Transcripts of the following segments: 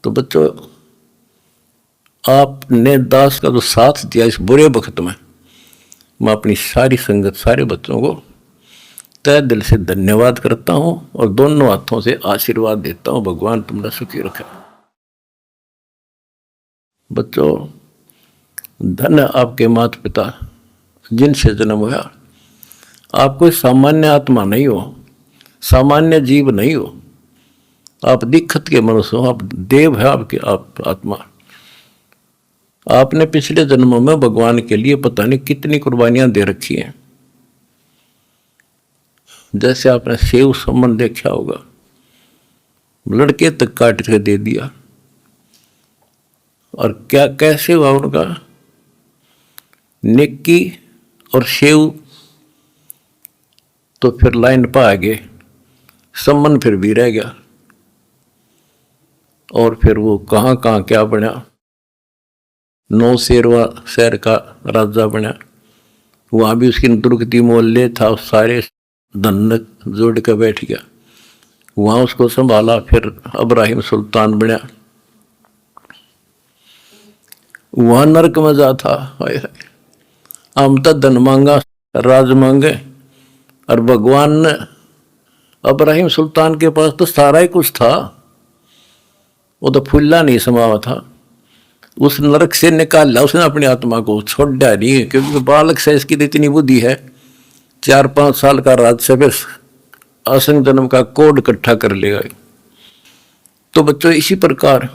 तो बच्चों, आपने दास का जो साथ दिया इस बुरे वक्त में, मैं अपनी सारी संगत, सारे बच्चों को तहे दिल से धन्यवाद करता हूं और दोनों हाथों से आशीर्वाद देता हूं। भगवान तुमने सुखी रखे। बच्चों, धन्य आपके माता पिता जिनसे जन्म हुआ। आप कोई सामान्य आत्मा नहीं हो, सामान्य जीव नहीं हो। आप दिक्कत के मनुष्य हो, आप देव है। आपकी आप आत्मा, आपने पिछले जन्मों में भगवान के लिए पता नहीं कितनी कुर्बानियां दे रखी हैं। जैसे आपने सेव सम्मन देखा होगा, लड़के तक काट के दे दिया। और क्या कैसे हुआ उनका? नेकी और सेव तो फिर लाइन पर आ गए, सम्मन फिर भी रह गया। और फिर वो कहाँ कहाँ क्या बना, नौ शेरवा शहर का राजा बना। वहां भी उसकी दुर्गति मोहल्ले था, सारे धन जोड़ के बैठ गया। वहां उसको संभाला। फिर इब्राहिम सुल्तान बना। वहां नरक में जा था। हम तो धन मांगा, राज मांगे, और भगवान ने इब्राहिम सुल्तान के पास तो सारा ही कुछ था, वो तो फुल्ला नहीं समावा था। उस नरक से निकाला उसने अपनी आत्मा को, छोड़ा नहीं। क्योंकि बालक से इसकी इतनी बुद्धि है, 4-5 साल का राज से फिर असंग जन्म का कोड इकट्ठा कर लेगा। तो बच्चों, इसी प्रकार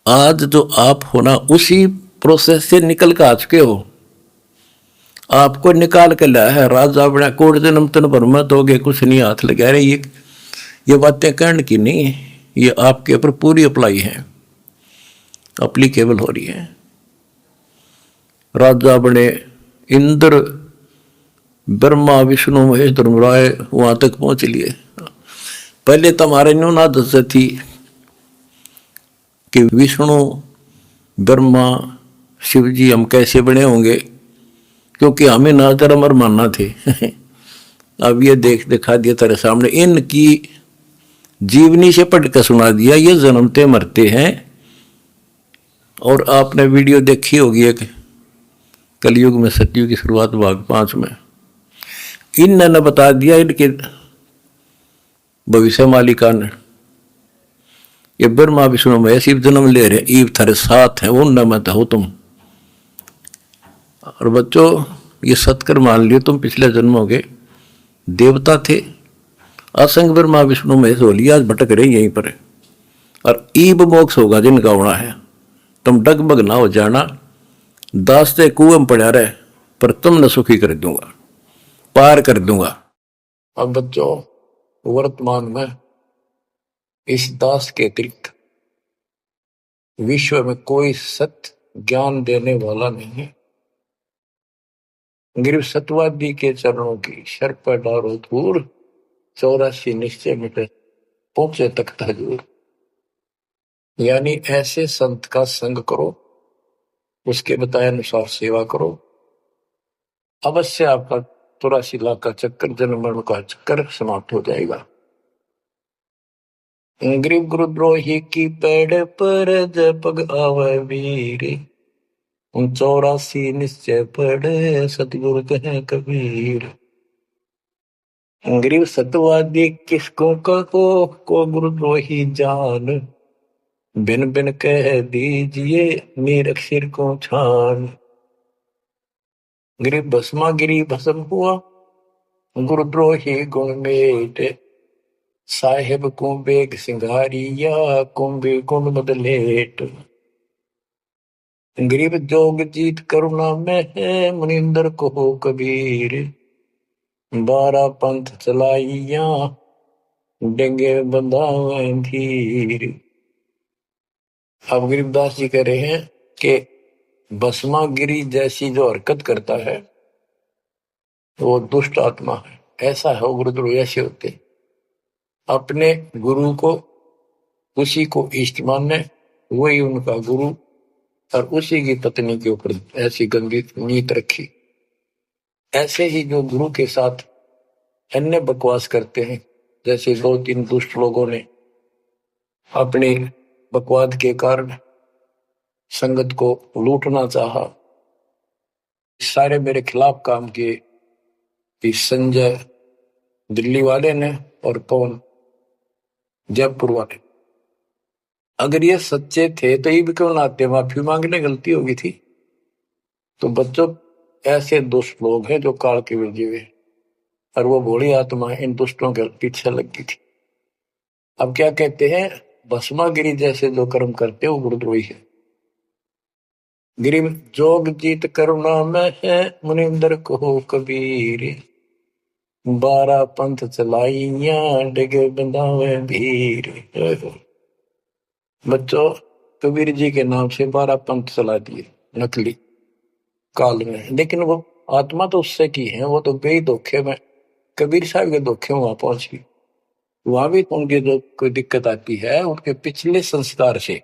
आज जो आप हो ना, उसी प्रोसेस से निकल कर आ चुके हो। आपको निकाल के लाया है राजा बना, कोड जन्म तन भर में दोगे कुछ नहीं हाथ लगा रहे। ये बातें कहने की नहीं है, ये आपके ऊपर पूरी अप्लाई है, अप्लीकेबल हो रही है। राजा बने, इंद्र, ब्रह्मा, विष्णु, महेश, धर्मराय वहां तक पहुंच लिए। पहले तो हमारे न्यून आदत थी कि विष्णु, ब्रह्मा, शिव जी हम कैसे बने होंगे, क्योंकि हमें नाजर अमर मानना थे। अब ये देख दिखा दिया तेरे सामने, इनकी जीवनी से पढ़ कर सुना दिया, ये जन्मते मरते हैं। और आपने वीडियो देखी होगी एक, कलयुग में सतयुग की शुरुआत भाग 5 में, इन्होंने बता दिया इनके भविष्य मालिका ने, ये ब्रह्मा विष्णु महेश शिव जन्म ले रहे, ईव थारे साथ है, उन मत हो तुम। और बच्चों, ये सत्कर मान लियो, तुम पिछले जन्मों के देवता थे। असंग ब्रह्मा विष्णु महेश हो लिया, आज भटक रहे यहीं पर। और ईब मोक्ष होगा जिनका होना है। तुम डगमग ना हो जाना, दास्ते कुएं में पड़ा रहे, पर तुमने सुखी कर दूंगा, पार कर दूंगा। अब बच्चों, वर्तमान में इस दास के अतिरिक्त विश्व में कोई सत्य ज्ञान देने वाला नहीं है। गिरव सत्यवादी के चरणों की शर पर डारो धूर, 84 निश्चय मिटे पहुंचे तक हजूर। यानी ऐसे संत का संग करो, उसके बताए अनुसार सेवा करो, अवश्य आपका 84 लाख का चक्कर, जन्म मरण का चक्कर समाप्त हो जाएगा। ग्रीव गुरुद्रोही की पेड़ पर जब पग आवे वीर, 84 निश्चय पढ़े सतगुरु कहे कबीर। ग्रीव सतवादी किसको को गुरुद्रोही जान, बिन बिन कह दीजिए मेरे सिर को छान। गिरी भस्मा गिरी भस्म हुआ, गुरुद्रोही गुण मेट, साहेब को बेग सिंगारिया, कुंभे गुण बदलेट। गरीब जोग जीत करुणा में है, मुनिंदर को हो कबीर, 12 पंथ चलाइया, डेंगे बंधावे धीर। अब गरीबदास जी कह रहे हैं कि भस्मागिरी जैसी जो हरकत करता है वो दुष्ट आत्मा है। ऐसा है, गुरुद्रोही ऐसे होते, अपने गुरु को, उसी को इष्ट माने, वही उनका गुरु, और उसी की पत्नी के ऊपर ऐसी गंदी नीत रखी। ऐसे ही जो गुरु के साथ अन्य बकवास करते हैं, जैसे 2-3 दुष्ट लोगों ने अपनी बकवाद के कारण संगत को लूटना चाहा, सारे मेरे खिलाफ काम किए, कि संजय दिल्ली वाले ने और पवन जयपुर वाले। अगर ये सच्चे थे तो ये भी क्यों ना आते, माफी मांगने गलती होगी थी। तो बच्चों ऐसे दुष्ट लोग हैं जो काल के वे जीवे, और वो भोली आत्मा इन दुष्टों के पीछे लग गई थी। अब क्या कहते हैं, भस्मागिरी जैसे जो कर्म करते वो गुरुद्रोही है। गिरी जोग जीत करुणा में है, मुनिंदर को कबीर, 12 पंथ चलाइया डिगे बंधावे भीर। बच्चों कबीर जी के नाम से 12 पंथ चला दिए नकली काल में, लेकिन वो आत्मा तो उससे की है, वो तो गई धोखे में, कबीर साहब के धोखे में वहां पहुंच गई। वहां भी उनकी जो कोई दिक्कत आती है उनके पिछले संस्कार से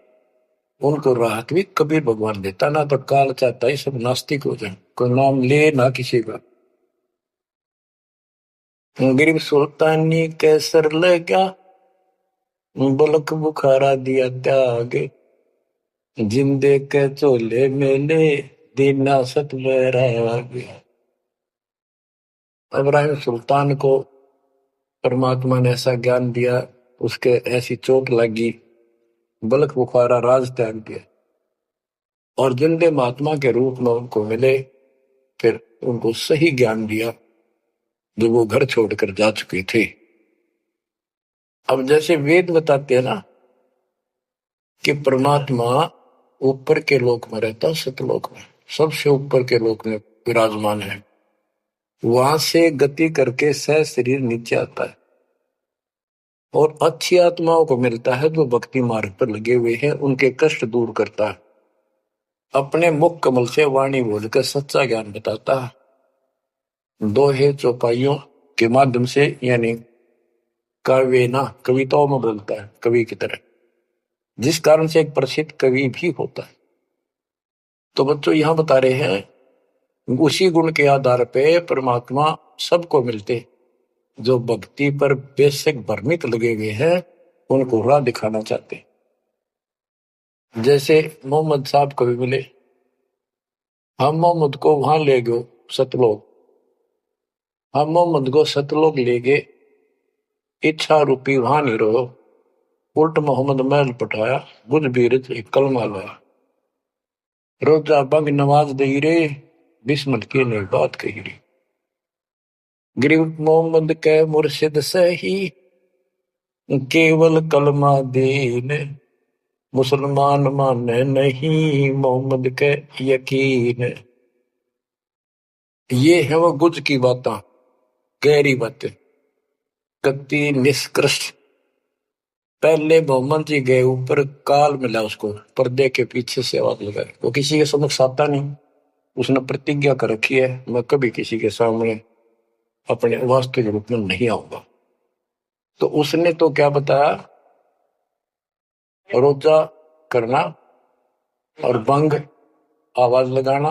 उनको राहत भी कबीर भगवान देता, ना तो काल चाहता है सब नास्तिक हो जाए, कोई नाम ले ना किसी का। गरीब सुल्तानी कैसर लगा, बलक बुखारा दिया त्याग, जिंदे के चोले मेले दीना सत बैराग। इब्राहिम सुल्तान को परमात्मा ने ऐसा ज्ञान दिया, उसके ऐसी चोट लगी, बलक बुखारा राज त्याग दिया, और जिंदे महात्मा के रूप में उनको मिले, फिर उनको सही ज्ञान दिया जो वो घर छोड़कर जा चुके थे। अब जैसे वेद बताते हैं ना कि परमात्मा ऊपर के लोक में रहता, सतलोक में, सबसे ऊपर के लोक में विराजमान है, वहां से गति करके सह शरीर नीचे आता है और अच्छी आत्माओं को मिलता है जो भक्ति मार्ग पर लगे हुए हैं, उनके कष्ट दूर करता है, अपने मुख कमल से वाणी बोलकर सच्चा ज्ञान बताता है, दोहे चौपाइयों के माध्यम से, यानी काव्य ना कविताओं में बोलता है कवि की तरह, जिस कारण से एक प्रसिद्ध कवि भी होता है। तो बच्चों यहां बता रहे हैं उसी गुण के आधार पे परमात्मा सबको मिलते, जो भक्ति पर बेशक भ्रमित लगे हुए हैं उनको राह दिखाना चाहते। जैसे मोहम्मद साहब को भी मिले, हम मोहम्मद को वहां ले गए सतलोक, हम मोहम्मद को सतलोक ले गए, इच्छा रूपी वहां नहीं रहो, उल्ट मोहम्मद महल पठाया, बुझ बीरज एक कलमा लाया, रोजा बंग नवाज दई रे, बिस्मत की ने बात कही रे। गरीब मोहम्मद के मुर्शिद सही, केवल कलमा दीन, मुसलमान माने नहीं मोहम्मद के यकीन। ये है वो गुज की बातें, गहरी बातें, कति निष्कृष्ट। पहले मोहम्मद जी गए ऊपर, काल मिला उसको, पर्दे के पीछे से आवाज लगाए, वो किसी के समक्ष आता नहीं, उसने प्रतिज्ञा कर रखी है मैं कभी किसी के सामने अपने वास्तविक रूप में नहीं आऊंगा। तो उसने तो क्या बताया, रोजा करना और बंग आवाज लगाना,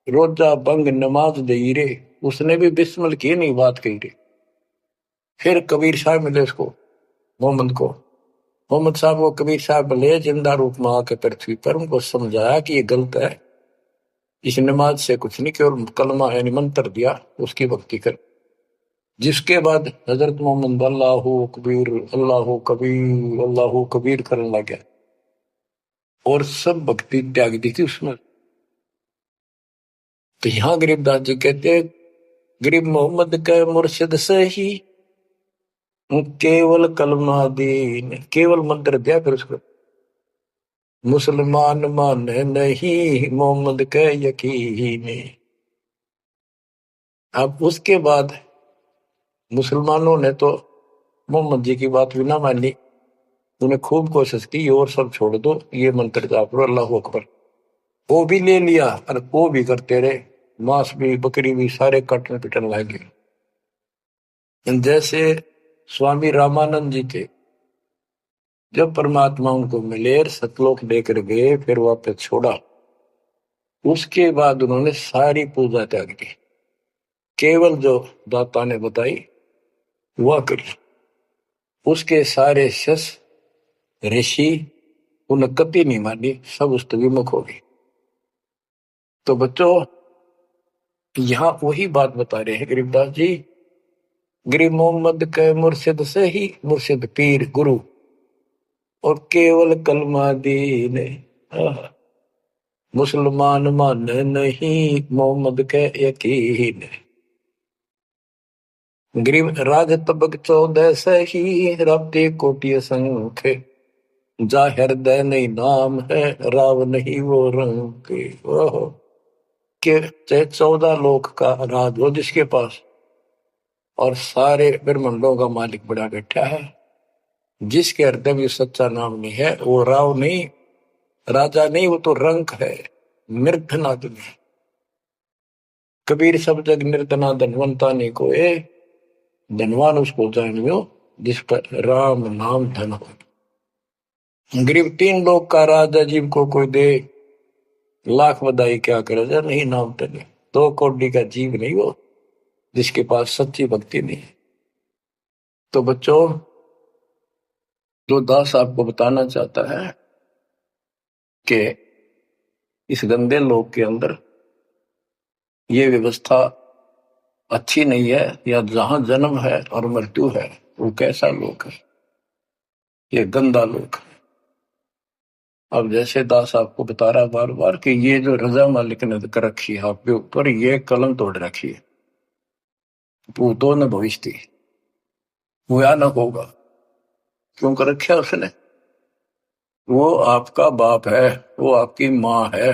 रोजा बंग नमाज दई रे, उसने भी बिस्मिल की नहीं बात कही रे। फिर कबीर साहब मिले उसको, मोहम्मद को, मोहम्मद साहब को कबीर साहब मिले जिंदा रूप में आके पृथ्वी पर, उनको समझाया कि ये गलत है, इस नमाज से कुछ नहीं, केवल कलमा यानी मंत्र दिया, उसकी भक्ति कर। जिसके बाद हजरत मोहम्मद अल्लाह कबीर अल्लाह कबीर करने लग गया और सब भक्ति त्याग दी थी उसमें। तो यहां गरीबदास जी कहते हैं गरीब मोहम्मद के मुर्शिद से ही केवल कलमा दीन, केवल मंत्र दिया, फिर उसको मुसलमान माने नहीं मोहम्मद के यकीन। अब उसके बाद मुसलमानों ने तो मोहम्मद जी की बात भी ना मानी, उन्हें खूब कोशिश की और सब छोड़ दो, ये मंत्र जाप लो अल्लाह अकबर, वो भी ले लिया और वो भी करते रहे, मांस भी बकरी भी सारे कटने पिटने लगे। जैसे स्वामी रामानंद जी थे, जब परमात्मा उनको मिले सतलोक लेकर गए, फिर वापस छोड़ा, उसके बाद उन्होंने सारी पूजा त्याग दी, केवल जो दाता ने बताई वह करी, उसके सारे शस्त्र ऋषि उन्हें कति नहीं मानी, सब उस तो विमुख हो गए। तो बच्चों यहां वही बात बता रहे हैं गरीबदास जी, गरीब मोहम्मद के मुर्शिद से ही मुर्शिद पीर गुरु और केवल कलमा दीन, मुसलमान मान नहीं मोहम्मद के यकीन। गरीब राज तबक 14 से ही रब्ते कोटि संख्य, जा हृदय नहीं नाम है राव नहीं वो रंग के। ओहो के चाहे 14 लोक का राज हो जिसके पास, और सारे ब्रह्मांडों का मालिक बड़ा बैठा है, जिसके हृदय में सच्चा नाम नहीं है वो राव नहीं, राजा नहीं, वो तो रंक है, निर्धनादमी। कबीर सब जग निर्धना धनवंता नहीं कोए, धनवान उसको जानियो जिस पर राम नाम धन हो। गरीब 3 लोग का राजा जीव को कोई दे, लाख बधाई क्या करे जा नहीं नाम धन। 2 कौड़ी का जीव नहीं वो जिसके पास सच्ची भक्ति नहीं। तो बच्चों जो दास आपको बताना चाहता है कि इस गंदे लोक के अंदर ये व्यवस्था अच्छी नहीं है, या जहां जन्म है और मृत्यु है वो कैसा लोक है, ये गंदा लोक है। अब जैसे दास आपको बता रहा बार बार कि ये जो रजा मालिक ने कर रखी है आपके ऊपर, ये कलम तोड़ रखी है, भूतों ने भविष्य हुआ न होगा, क्यों कर रखा उसने? वो आपका बाप है, वो आपकी माँ है,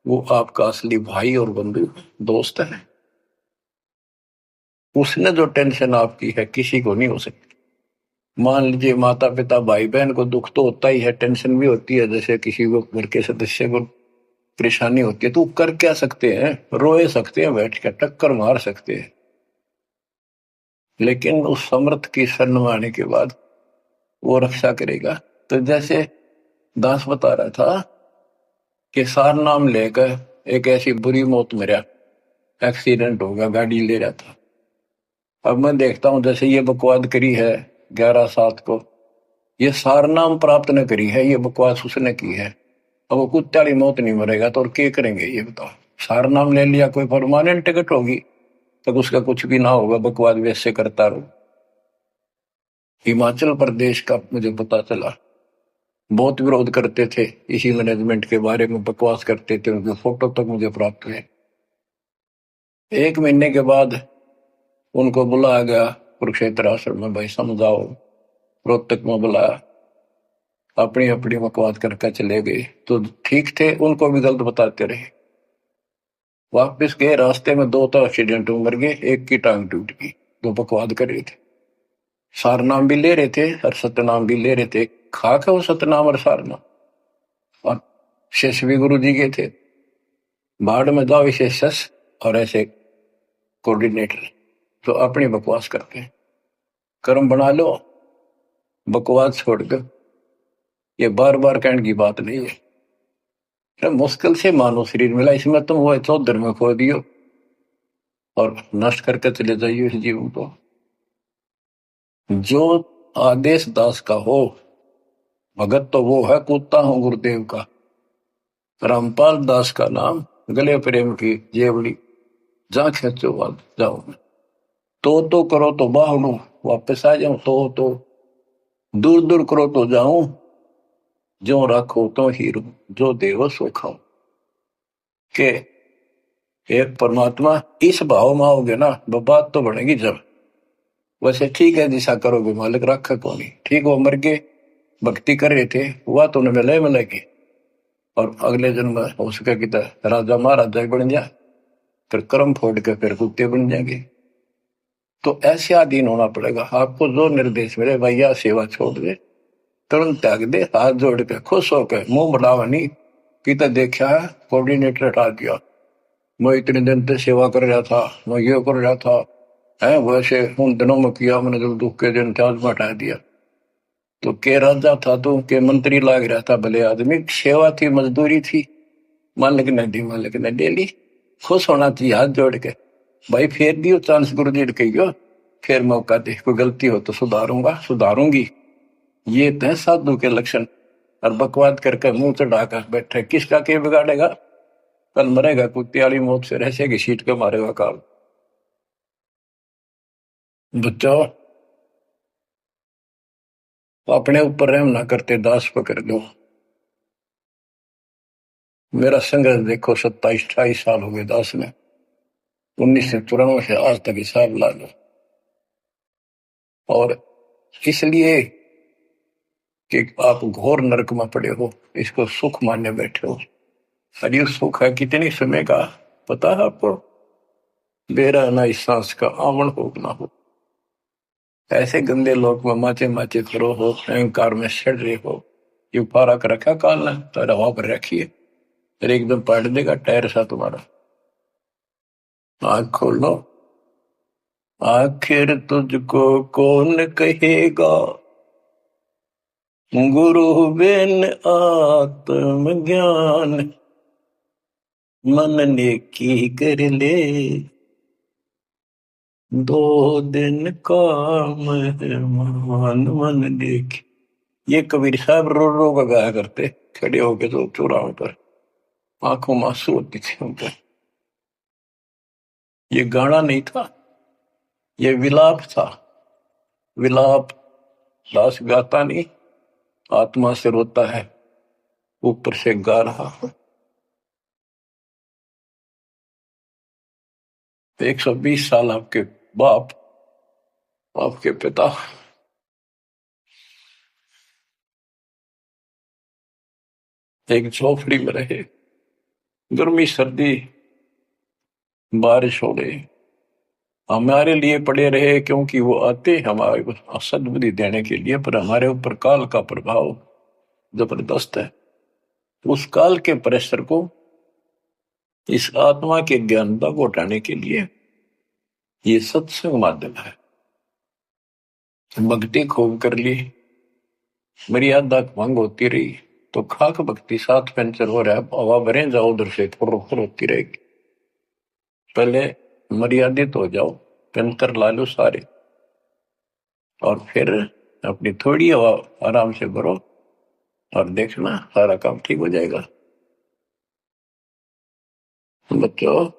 वो आपका असली भाई और बंधु दोस्त है। उसने जो टेंशन आपकी है किसी को नहीं हो सकती। मान लीजिए माता पिता भाई बहन को दुख तो होता ही है, टेंशन भी होती है, जैसे किसी को घर के सदस्य को परेशानी होती है, तो कर क्या सकते हैं? रोए सकते हैं, बैठ के टक्कर मार सकते हैं, लेकिन उस समर्थ की शरण आने के बाद वो रक्षा करेगा। तो जैसे दास बता रहा था कि सार नाम लेकर एक ऐसी बुरी मौत मरा, एक्सीडेंट हो गया, गाड़ी ले रहा था। अब मैं देखता हूं जैसे ये बकवाद करी है 11/7 को, ये सार नाम प्राप्त न करी है, ये बकवास उसने की है। अब वो कुत्ते वाली मौत नहीं मरेगा तो और क्या करेंगे ये बताओ? सार नाम ले लिया, कोई परमानेंट टिकट होगी तब उसका कुछ भी ना होगा, बकवाद वैसे करता रहो। हिमाचल प्रदेश का मुझे पता चला, बहुत विरोध करते थे इसी मैनेजमेंट के बारे में, बकवास करते थे, उनके फोटो तक मुझे प्राप्त हुए। 1 महीने के बाद उनको बुलाया गया कुरुक्षेत्र आश्रम में, भाई समझाओ। रोहतक में बुलाया, अपनी अपनी बकवास करके चले गए। तो ठीक थे, उनको भी गलत बताते रहे। वापिस गए, रास्ते में 2 तो एक्सीडेंट में मर गए, एक की टांग टूट गई। जो बकवाद कर रहे थे, सार नाम भी ले रहे थे और सतनाम भी ले रहे थे, खाक है वो सतनाम और सार नाम। और शेष भी गुरु जी के थे, बाढ़ में जाओ इसे शस और ऐसे कोऑर्डिनेटर तो अपनी बकवास करते हैं। कर्म बना लो, बकवास छोड़कर। ये बार बार कहने की बात नहीं है, मुश्किल से मानो शरीर मिला, इसमें तुम वो 14 में खो दियो और नष्ट करके चले जाइए इस जीवन को। जो आदेश दास का हो, भगत तो वो है, कूदता हूं गुरुदेव का। रामपाल दास का नाम, गले प्रेम की जेवड़ी, जा खेचो बात जाओ। तो करो तो बाहू, वापस आ जाऊं तो दूर दूर करो तो जाऊं, जो रखो तो हीरो, जो देवो सो खाओ। के एक परमात्मा इस भाव में आओगे ना, बात तो बनेगी जब। वैसे ठीक है दिशा करोगे, मालिक रखा को नहीं ठीक, वो मर गए, भक्ति कर रहे थे, हुआ तो उन्हें मिलेगी, और अगले जन्म हो सके कि राजा महाराजा बन जाए, फिर कर्म फोड़ के फिर कुत्ते बन जाएंगे। तो ऐसे अधीन होना पड़ेगा आपको। जो निर्देश मिले भैया सेवा छोड़ दे, तुरंत त्याग दे, हाथ जोड़ के खुश होकर, मुंह बढ़ावा नहीं कि तो देखा है कोऑर्डिनेटर हटा दिया, मैं इतने दिन से सेवा कर रहा था, मैं ये कर रहा था है, वैसे उन दिनों में किया मैंने, जब दुख के दिन थे आज हटा दिया। तो के राजा था तो के मंत्री लाग रहा था, भले आदमी, सेवा थी, मजदूरी थी, मालिक ने दी, मालिक ने दे ली। खुश होना चाहिए हाथ जोड़ के, भाई फेर दियो चांस, गुरु जी कहियो फिर मौका दे, कोई गलती हो तो सुधारूंगा सुधारूंगी, ये तो साधु के लक्षण। और बकवाद करके मुंह चढ़ाकर बैठे, किसका के बिगाड़ेगा? कल मरेगा कुत्ते वाली मौत से, रहसे की सीट के मारेगा काल। बच्चों, अपने ऊपर रहम ना करते, दास पकड़ दो। मेरा संघर्ष देखो, 27-28 साल हो गए दास में, 1994 से आज तक हिसाब ला लो। और इसलिए कि आप घोर नरक में पड़े हो, इसको सुख मानने बैठे हो। और ये सुख है कितने समय का पता है आपको? बेरा ना इस सांस का आवन हो ना हो। ऐसे गंदे लोग में माचे माचे खड़ो हो, अहंकार में सड़ रहे हो। ये पारा कर रखा काल ने, तो हवा पर रखिए, फिर एकदम पलट देगा टायर सा तुम्हारा। आँख खोल लो। आखिर तुझको कौन कहेगा, गुरु बिन आत्मज्ञान। मन ने की कर ले, 2 दिन काम है मान। मन ने की, ये कबीर साहब रो रो का गाया करते, खड़े होके तो चौराहों पर, आंखों में आंसू होती थी उनके। ये गाना नहीं था, ये विलाप था। विलाप दास गाता नहीं, आत्मा से रोता है, ऊपर से गा रहा है। 120 साल आपके बाप, आपके पिता एक झोपड़ी में रहे, गर्मी सर्दी बारिश हो गई, हमारे लिए पड़े रहे, क्योंकि वो आते हमारे सद्बुद्धि देने के लिए, पर हमारे ऊपर काल का प्रभाव जबरदस्त है। उस काल के प्रेशर को इस आत्मा के ज्ञानता को उठाने के लिए ये सत्संग माध्यम है। भक्ति खूब कर ली, मर्यादा भंग होती रही, तो खाक भक्ति साथ पंचर हो रहा है, हवा भरे जाओ उधर से फुर होती रहेगी। पहले मर्यादित हो जाओ, पंचर ला लो सारे, और फिर अपनी थोड़ी हवा आराम से भरो, और देखना सारा काम ठीक हो जाएगा। बच्चों,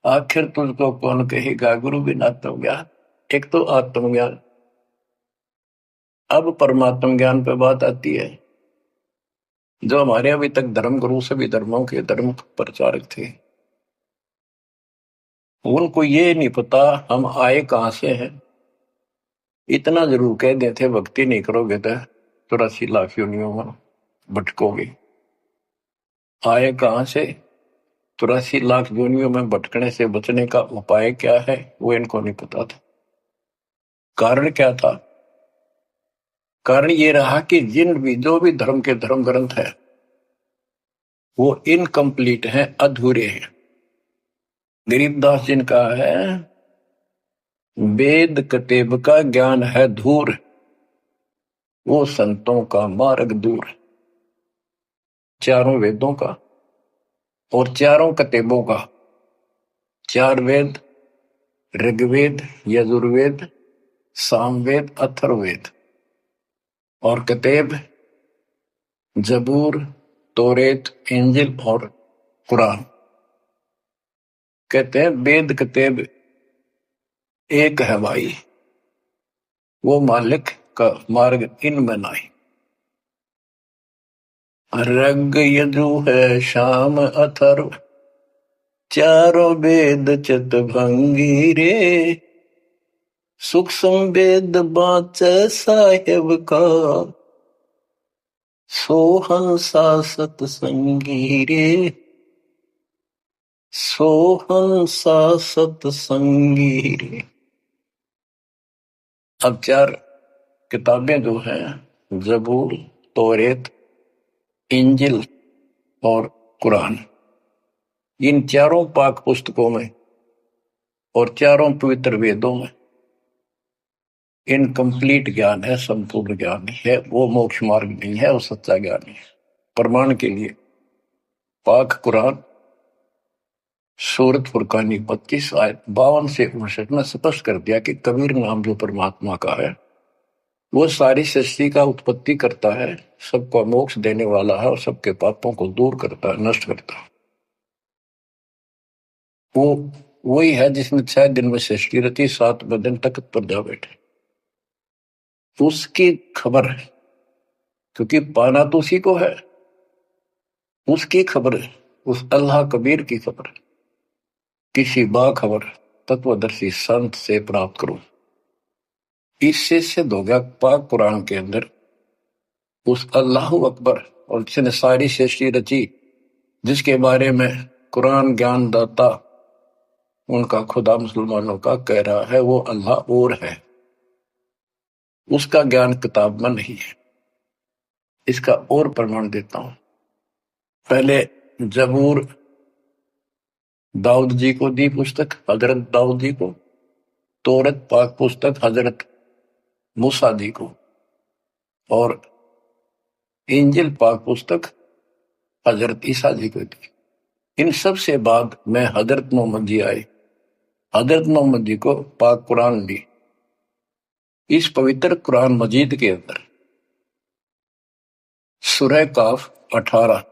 आखिर तुझको कौन कहेगा, गुरु बिन आत्मज्ञान। एक तो आत्मज्ञान, अब परमात्म ज्ञान पे बात आती है। जो हमारे अभी तक धर्म गुरु सभी धर्मों के धर्म प्रचारक थे, उनको ये नहीं पता हम आए कहां से हैं। इतना जरूर कह देते, भक्ति नहीं करोगे तो 84 लाख योनियों में भटकोगे। आए कहां से, 84 लाख योनियों में भटकने से बचने का उपाय क्या है, वो इनको नहीं पता था। कारण क्या था? कारण ये रहा कि जो भी धर्म के धर्म ग्रंथ है, वो इनकम्प्लीट हैं, अधूरे हैं। गरीबदास जिनका है, वेद कतेब का ज्ञान है धूर, वो संतों का मार्ग दूर। चारों वेदों का और चारों कतेबों का, 4 वेद, ऋग्वेद, यजुर्वेद, सामवेद, अथर्ववेद, और कतेब जबूर, तोरेत, इंजिल और कुरान। कहते हैं वेद कतेब एक है भाई, वो मालिक का मार्ग इनमें नहीं। ऋग यजु है शाम अथर्व, चारों वेद चित भंगी रे। सूक्ष्म वेद बाँचे साहेब का, सोहंसा सतसंगी रे। सोहंसा सतसंगी रे। अब 4 किताबें जो हैं, जबूर, तौरेत, इंजिल और कुरान, इन चारों पाक पुस्तकों में और चारों पवित्र वेदों में इनकम्प्लीट ज्ञान है, संपूर्ण ज्ञान है। वो मोक्ष मार्ग नहीं है, वो सच्चा ज्ञान है। प्रमाण के लिए पाक कुरान सूरत फुरकानी 25 आयत 52 से 59 में स्पष्ट कर दिया कि कबीर नाम जो परमात्मा का है, वो सारी सृष्टि का उत्पत्ति करता है, सबको मोक्ष देने वाला है और सबके पापों को दूर करता है, नष्ट करता है। वो वही है जिसने 6 दिन में सृष्टि रची, 7वें दिन तख्त पर जा बैठे। उसकी खबर है, क्योंकि पाना तो उसी को है। उसकी खबर है, उस अल्लाह कबीर की खबर है। किसी बाखबर तत्वदर्शी संत से प्राप्त करो। इससे सिद्ध हो गया पाक कुरान के अंदर उस अल्लाह अकबर और जिसने सारी सृष्टि रची, जिसके बारे में कुरान ज्ञान दाता उनका खुदा मुसलमानों का कह रहा है वो अल्लाह और है, उसका ज्ञान किताब में नहीं है। इसका और प्रमाण देता हूं। पहले जबूर दाऊद जी को दी पुस्तक, हजरत दाऊद जी को। तौरत पाक पुस्तक हजरत मूसा जी को। और इंजिल पाक पुस्तक हजरत ईसा जी को दी। इन सब से बाद में हजरत मोहम्मद जी आए। हजरत मोहम्मद जी को पाक कुरान दी। इस पवित्र कुरान मजीद के अंदर सूरह काफ 18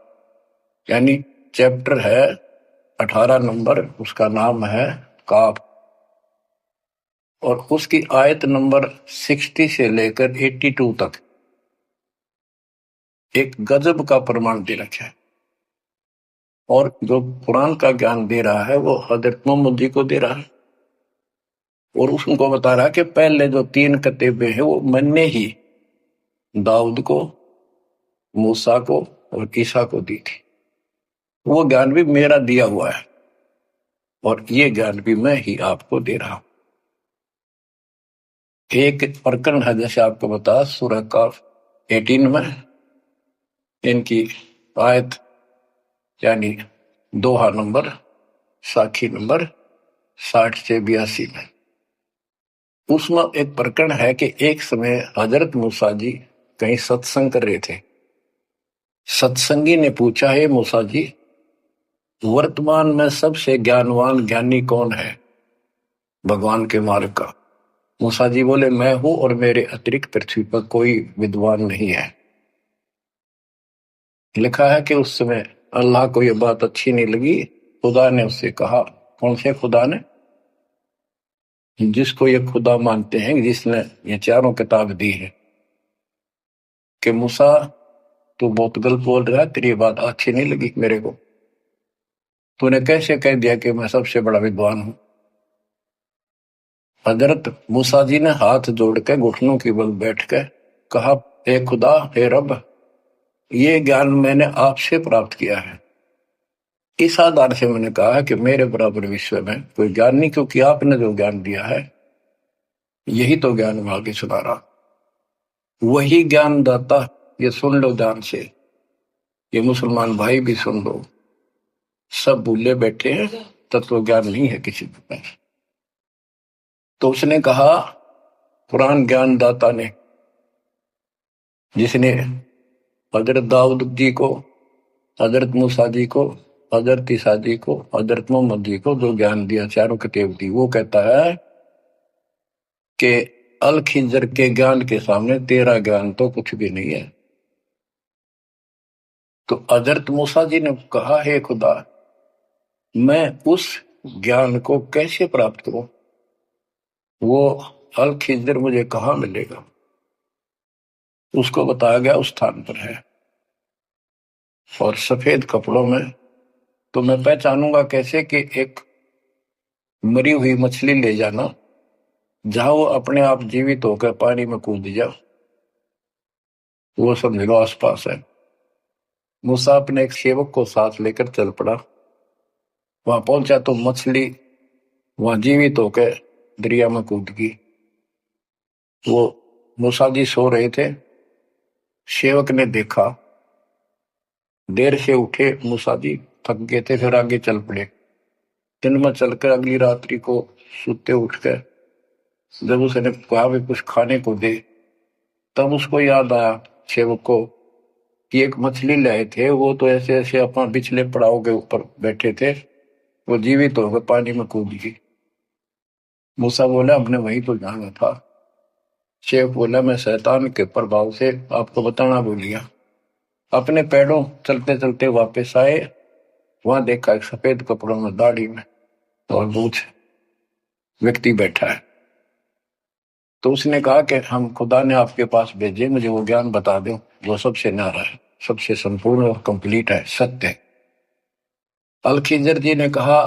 यानी चैप्टर है 18 नंबर, उसका नाम है काफ। और उसकी आयत नंबर 60 से लेकर 82 तक एक गजब का प्रमाण दे रखा है। और जो कुरान का ज्ञान दे रहा है वो हजरत मोहम्मद जी को दे रहा है। और उसको बता रहा है कि पहले जो 3 किताबें हैं वो मैंने ही दाऊद को, मूसा को और ईसा को दी थी। वो ज्ञान भी मेरा दिया हुआ है और ये ज्ञान भी मैं ही आपको दे रहा हूं। एक प्रकरण है, जैसे आपको बता सूरह काफ 18 में इनकी आयत यानी दोहा नंबर साखी नंबर 60 से 82 में उसमें एक प्रकरण है कि एक समय हजरत मूसा जी कहीं सत्संग कर रहे थे। सत्संगी ने पूछा, है मूसा जी, वर्तमान में सबसे ज्ञानवान ज्ञानी कौन है भगवान के मार्ग का? मूसा जी बोले, मैं हूं और मेरे अतिरिक्त पृथ्वी पर कोई विद्वान नहीं है। लिखा है कि उस समय अल्लाह को यह बात अच्छी नहीं लगी। खुदा ने उससे कहा, कौन से खुदा ने? जिसको ये खुदा मानते हैं, जिसने ये चारों किताब दी है, कि मूसा तू बहुत गलत बोल रहा है, तेरी बात अच्छी नहीं लगी मेरे को। तूने कैसे कह दिया कि मैं सबसे बड़ा विद्वान हूं? हजरत मूसा जी ने हाथ जोड़ के घुटनों की बल बैठ के कहा, हे खुदा, हे रब, ये ज्ञान मैंने आपसे प्राप्त किया है। इस आधार से मैंने कहा कि मेरे बराबर विश्व में कोई ज्ञान नहीं, क्योंकि आपने जो ज्ञान दिया है यही तो ज्ञान मैं आगे सुना रहा। वही ज्ञान दाता, ये सुन लो ध्यान से, ये मुसलमान भाई भी सुन लो, सब भूले बैठे हैं, तत्व ज्ञान नहीं है किसी के पास। तो उसने कहा, कुरान ज्ञान दाता ने, जिसने हजरत दाऊद जी को, हजरत मूसा जी को, हजरत ईसा जी को, हजरत मोहम्मद जी को जो ज्ञान दिया, चारों किताब दी, वो कहता है कि अल खिजर के ज्ञान के सामने तेरा ज्ञान तो कुछ भी नहीं है। तो हजरत मूसा जी ने कहा, हे खुदा, मैं उस ज्ञान को कैसे प्राप्त करूं? वो अल खिजर मुझे कहां मिलेगा? उसको बताया गया उस स्थान पर है और सफेद कपड़ों में। तो मैं पहचानूंगा कैसे कि एक मरी हुई मछली ले जाना, जहां वो अपने आप जीवित होकर पानी में कूद जाओ, वो समझ लो आसपास है। मूसा अपने एक सेवक को साथ लेकर चल पड़ा। वहां पहुंचा तो मछली वहां जीवित होकर दरिया में कूद गई। वो मूसा जी सो रहे थे। सेवक ने देखा, देर से उठे मूसा जी, थक गए थे, फिर आगे चल पड़े। दिन में चलकर अगली रात्रि को सुते उठकर जब उसने कहा भी कुछ खाने को दे, तब उसको याद आया सेवक को कि एक मछली लाए थे, वो तो ऐसे ऐसे अपना पिछले पड़ाव के ऊपर बैठे थे, वो जीवित हो गए, पानी में कूद गई। मूसा बोला, हमने वही तो जाना था। शेख बोला मैं शैतान के प्रभाव से आपको बताना भूल गया। अपने पैरों चलते चलते वापस आए, वहां देखा एक सफेद कपड़ों में, दाढ़ी में और मूछ व्यक्ति बैठा है। तो उसने कहा कि हम खुदा ने आपके पास भेजे, मुझे वो ज्ञान बता दो वो सबसे न्यारा है, सबसे संपूर्ण और कंप्लीट है, सत्य है। अल खिजर जी ने कहा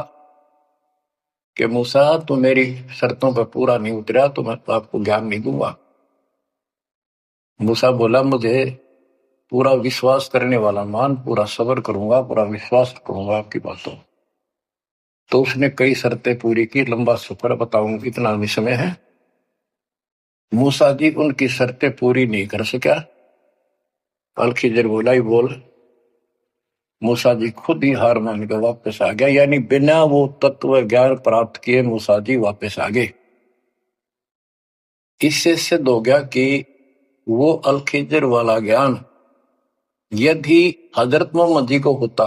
कि मूसा तो मेरी शर्तों पर पूरा नहीं उतरा तो मैं तो आपको ज्ञान नहीं दूंगा। मूसा बोला मुझे पूरा विश्वास करने वाला मान, पूरा सब्र करूंगा, पूरा विश्वास करूंगा आपकी बातों। तो उसने कई शर्तें पूरी की, लंबा सफर बताऊं इतना भी समय है। मूसा जी उनकी शर्तें पूरी नहीं कर सका। अल खिजर बोला ही बोल। मूसा जी खुद ही हार मान के वापस आ गया, यानी बिना वो तत्व ज्ञान प्राप्त किए मूसा जी वापस आ गए। इससे सिद्ध हो गया कि वो अल खिजर वाला ज्ञान यदि हजरत मोहम्मद जी को होता,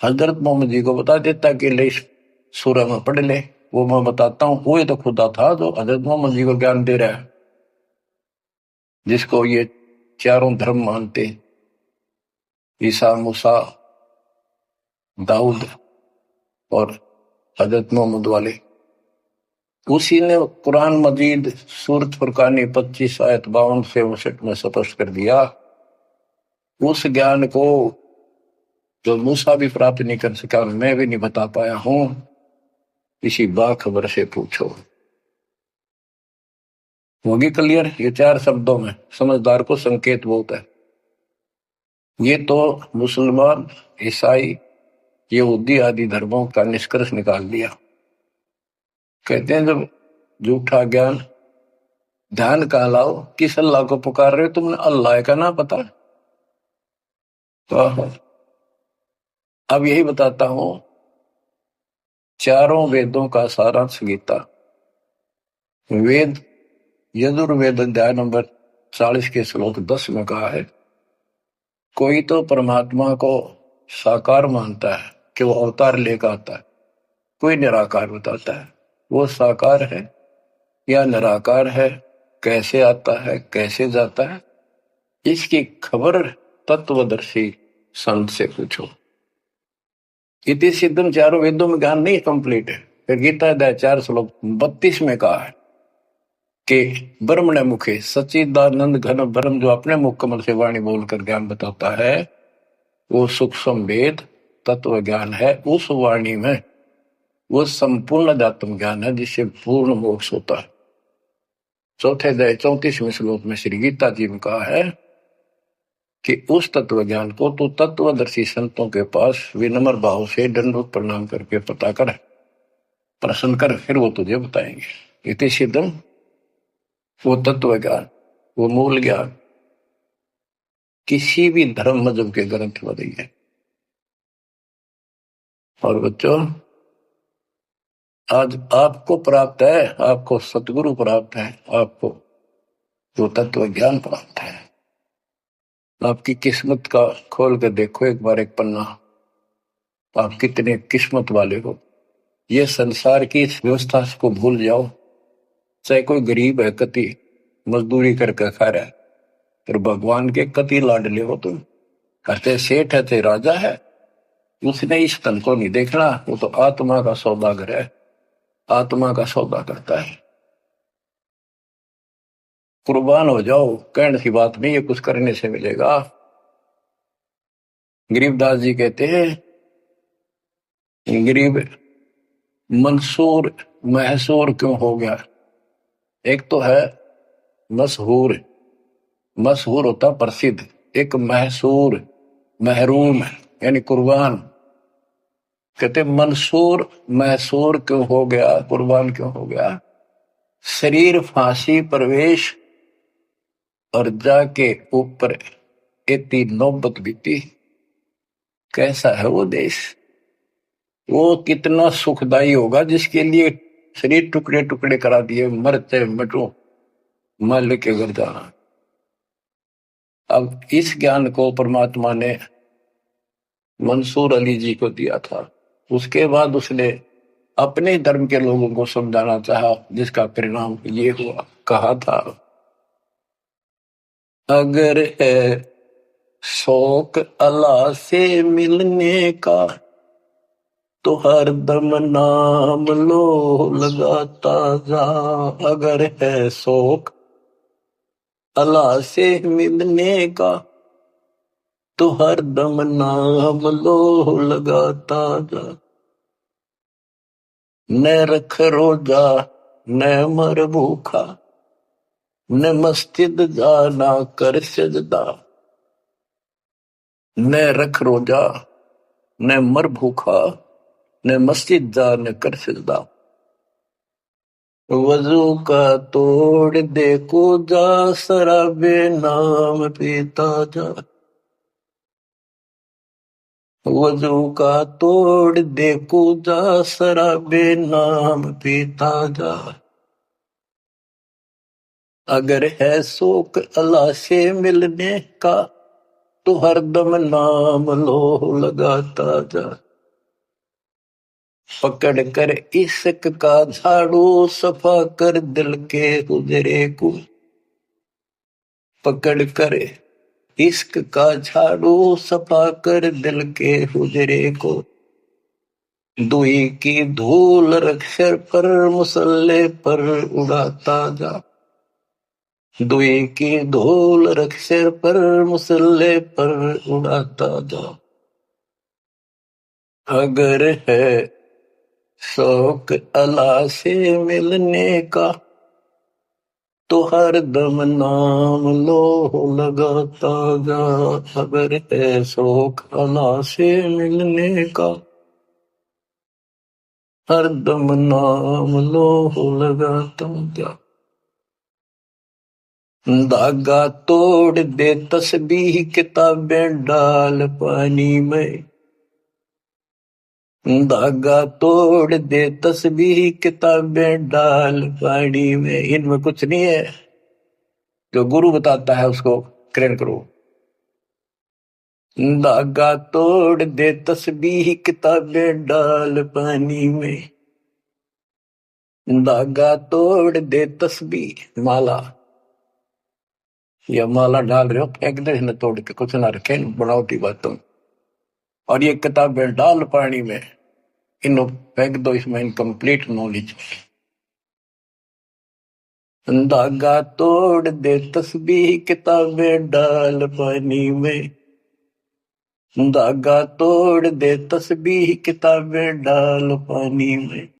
हजरत मोहम्मद जी को बता देता कि ले सूरह में पढ़ ले, वो मैं बताता हूं, वो तो खुदा था जो हजरत मोहम्मद जी को ज्ञान दे रहा है, जिसको ये चारों धर्म मानते, ईसा, मूसा, दाऊद और हजरत मोहम्मद वाले। उसी ने कुरान मजीद सूरत फुरकानी 25 आयत 52 से 59 में स्पष्ट कर दिया। उस ज्ञान को जो मूसा भी प्राप्त नहीं कर सका, मैं भी नहीं बता पाया हूं, इसी बाखबर से पूछो। होगी क्लियर? ये 4 शब्दों में समझदार को संकेत बहुत है। ये तो मुसलमान, ईसाई, यहूदी आदि धर्मों का निष्कर्ष निकाल दिया। कहते हैं जब झूठा ज्ञान, ध्यान का लाओ, किस अल्लाह को पुकार रहे हो तुमने? अल्लाह का ना पता? तो अब यही बताता हूं, चारों वेदों का सारांश गीता। वेद यजुर्वेद अध्याय नंबर 40 के श्लोक 10 में कहा है, कोई तो परमात्मा को साकार मानता है कि वो अवतार लेकर आता है, कोई निराकार बताता है। वो साकार है या निराकार है, कैसे आता है, कैसे जाता है, इसकी खबर तत्वदर्शी संत से पूछो। इति सिद्धम, चारों वेदों में ज्ञान नहीं कंप्लीट है। फिर गीता अध्याय 4 श्लोक 32 में कहा है कि ब्रह्म ने मुखे सच्चिदानंद घन ब्रह्म, जो अपने मुख कमल से वाणी बोलकर ज्ञान बताता है, वो सूक्ष्म वेद तत्व ज्ञान है। उस वाणी में वो संपूर्ण अध्यात्म ज्ञान है जिससे पूर्ण मोक्ष होता है। चौथे अध्याय 34वें श्लोक में श्री गीता जी ने कहा है कि उस तत्व ज्ञान को तो तत्वदर्शी संतों के पास विनम्र भाव से दंडवत प्रणाम करके पता कर, प्रश्न कर, फिर वो तुझे बताएंगे। इति सिद्धम, वो तत्व ज्ञान, वो मूल ज्ञान किसी भी धर्म मजहब के ग्रंथ में नहीं है। और बच्चों, आज आपको प्राप्त है, आपको सतगुरु प्राप्त है, आपको जो तत्व ज्ञान प्राप्त है। आपकी किस्मत का खोल कर देखो एक बार एक पन्ना, आप कितने किस्मत वाले हो। ये संसार की इस व्यवस्था को भूल जाओ। चाहे कोई गरीब है, कति मजदूरी करके खा रहा है, फिर भगवान के कति लाडले हो तुम। कहते सेठ है, थे राजा है, उसने इस तन को नहीं देखना, वो तो आत्मा का सौदागर है, आत्मा का सौदा करता है। कुर्बान हो जाओ, कहने की बात नहीं है, कुछ करने से मिलेगा। गरीबदास जी कहते हैं, गरीब मंसूर महसूर क्यों हो गया? एक तो है मशहूर, मशहूर होता प्रसिद्ध, एक महसूर महरूम यानी कुर्बान। कहते मंसूर महसूर क्यों हो गया, कुर्बान क्यों हो गया? शरीर फांसी प्रवेश और जाके ऊपर इतनी नौबत बीती। कैसा है वो देश? वो कितना सुखदाई होगा जिसके लिए शरीर टुकड़े टुकड़े करा दिए, मरते मटो मल के घर जाना। अब इस ज्ञान को परमात्मा ने मंसूर अली जी को दिया था। उसके बाद उसने अपने धर्म के लोगों को समझाना चाहा, जिसका परिणाम ये हुआ। कहा था, अगर है शौक अल्लाह से मिलने का तो हर दम नाम लो लगाता जा। अगर है शौक अल्लाह से मिलने का तो हर दम नाम लो लगाता जा। न रख रोजा न मर भूखा, न मस्जिद जाना कर सजदा। न रख रोजा न मर भूखा, न मस्जिद जा न कर सजदा। वजू का तोड़ दे को जा, शराबे नाम पीता जा। वजू का तोड़ दे को जा, शराबे नाम पीता जा। अगर है शौक अल्लाह से मिलने का तो हरदम नाम लो लगाता जा। पकड़ कर इश्क का झाड़ू, सफा कर दिल के हुजरे को। पकड़ कर इश्क का झाड़ू, सफा कर दिल के हुजरे को। दुई की धूल रख सिर पर, मुसल्ले पर उड़ाता जा। दुई की धूल रख सिर पर, मुसल्ले पर उड़ाता जा। अगर है शौक अल्लाह से मिलने का तो हर दम नाम लो लगाता जा। अगर है शौक अल्लाह से मिलने का हर दम नाम लो लगाता जा। धागा तोड़ दे तस्बीह किताबें डाल पानी में। धागा तोड़ दे तस्बीह किताबें डाल पानी में। इनमें कुछ नहीं है, जो गुरु बताता है उसको ग्रहण करो। धागा तोड़ दे तस्बीह किताबें डाल पानी में। धागा तोड़ दे तस्बीह माला, या माला डाल रहे हो फेंक दे न तोड़ के, कुछ ना रखे बनावटी बातों। और ये किताबें डाल पानी में, इनको फेंक दो, इसमें इनकम्प्लीट नॉलेज। धागा तोड़ दे तस्बीह किताबें डाल पानी में। धागा तोड़ दे तस्बीह किताबें डाल पानी में।